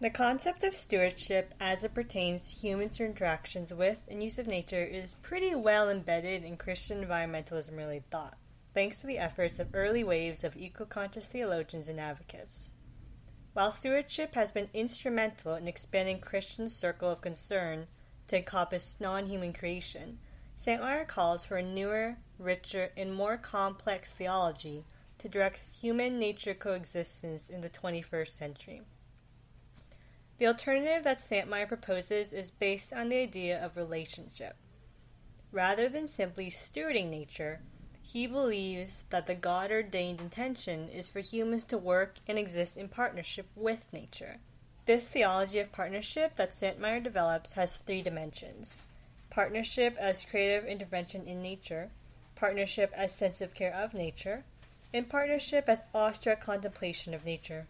The concept of stewardship as it pertains to human interactions with and use of nature is pretty well embedded in Christian environmentalism-related thought, thanks to the efforts of early waves of eco-conscious theologians and advocates. While stewardship has been instrumental in expanding Christians' circle of concern to encompass non-human creation, Santmire calls for a newer, richer, and more complex theology to direct human-nature coexistence in the 21st century. The alternative that Santmire proposes is based on the idea of relationship. Rather than simply stewarding nature, he believes that the God-ordained intention is for humans to work and exist in partnership with nature. This theology of partnership that Santmire develops has three dimensions: partnership as creative intervention in nature, partnership as sensitive care of nature, and partnership as awestruck contemplation of nature.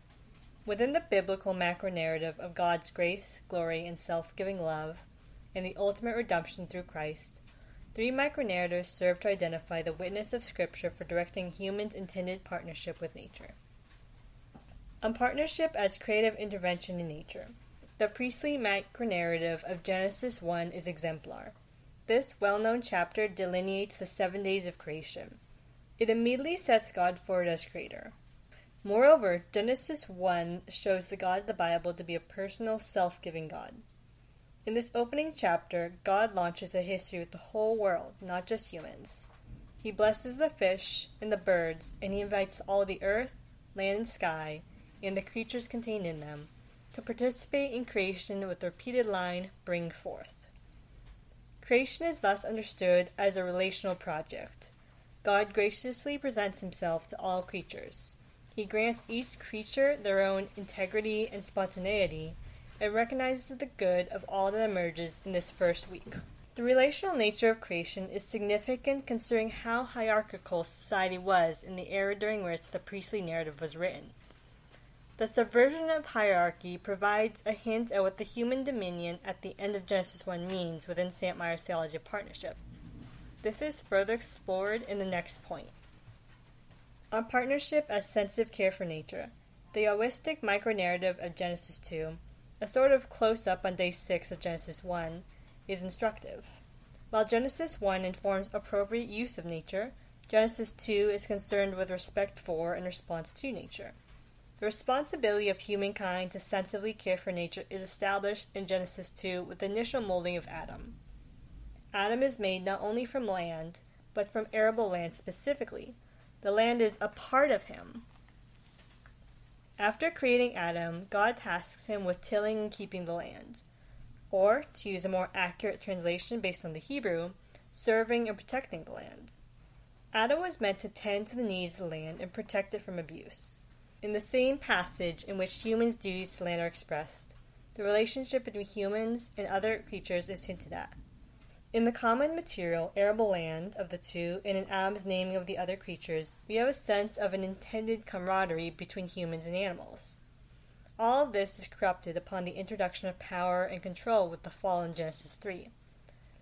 Within the biblical macro-narrative of God's grace, glory, and self-giving love, and the ultimate redemption through Christ, three micro-narratives serve to identify the witness of Scripture for directing humans' intended partnership with nature. On partnership as creative intervention in nature, the priestly micro-narrative of Genesis 1 is exemplar. This well-known chapter delineates the 7 days of creation. It immediately sets God forward as creator. Moreover, Genesis 1 shows the God of the Bible to be a personal, self-giving God. In this opening chapter, God launches a history with the whole world, not just humans. He blesses the fish and the birds, and he invites all the earth, land, and sky, and the creatures contained in them, to participate in creation with the repeated line, "Bring forth." Creation is thus understood as a relational project. God graciously presents himself to all creatures. He grants each creature their own integrity and spontaneity, and recognizes the good of all that emerges in this first week. The relational nature of creation is significant considering how hierarchical society was in the era during which the priestly narrative was written. The subversion of hierarchy provides a hint at what the human dominion at the end of Genesis 1 means within Santmire's theology of partnership. This is further explored in the next point. On partnership as sensitive care for nature, the awestruck micro-narrative of Genesis 2, a sort of close-up on day 6 of Genesis 1, is instructive. While Genesis 1 informs appropriate use of nature, Genesis 2 is concerned with respect for and response to nature. The responsibility of humankind to sensitively care for nature is established in Genesis 2 with the initial molding of Adam. Adam is made not only from land, but from arable land specifically. The land is a part of him. After creating Adam, God tasks him with tilling and keeping the land. Or, to use a more accurate translation based on the Hebrew, serving and protecting the land. Adam was meant to tend to the needs of the land and protect it from abuse. In the same passage in which humans' duties to land are expressed, the relationship between humans and other creatures is hinted at. In the common material, arable land of the two, and in Adam's naming of the other creatures, we have a sense of an intended camaraderie between humans and animals. All of this is corrupted upon the introduction of power and control with the fall in Genesis 3.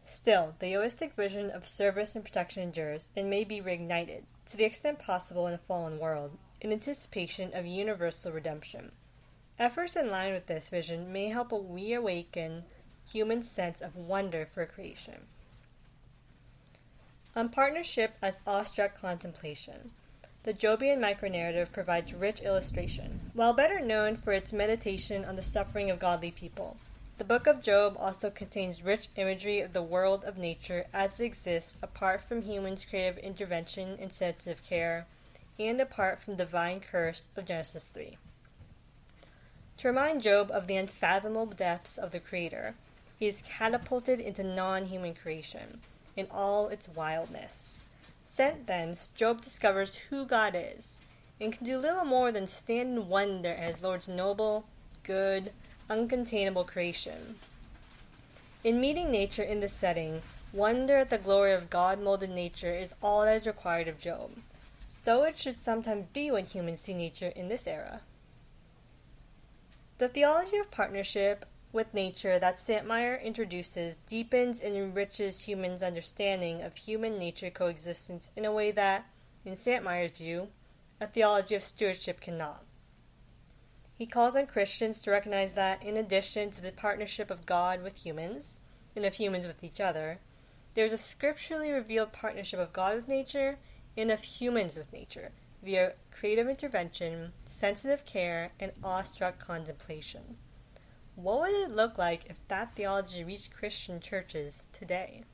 Still, the awestruck vision of service and protection endures and may be reignited, to the extent possible in a fallen world, in anticipation of universal redemption. Efforts in line with this vision may help reawaken human sense of wonder for creation. On partnership as awestruck contemplation, the Jobian micronarrative provides rich illustration. While better known for its meditation on the suffering of godly people, the book of Job also contains rich imagery of the world of nature as it exists apart from humans' creative intervention and sensitive care, and apart from the divine curse of Genesis 3. To remind Job of the unfathomable depths of the Creator, he is catapulted into non-human creation in all its wildness. Sent thence, Job discovers who God is, and can do little more than stand in wonder at his Lord's noble, good, uncontainable creation. In meeting nature in this setting, wonder at the glory of God-molded nature is all that is required of Job. So it should sometimes be when humans see nature in this era. The theology of partnership with nature that Santmire introduces deepens and enriches humans' understanding of human-nature coexistence in a way that, in Santmire's view, a theology of stewardship cannot. He calls on Christians to recognize that, in addition to the partnership of God with humans, and of humans with each other, there is a scripturally revealed partnership of God with nature and of humans with nature, via creative intervention, sensitive care, and awestruck contemplation. What would it look like if that theology reached Christian churches today?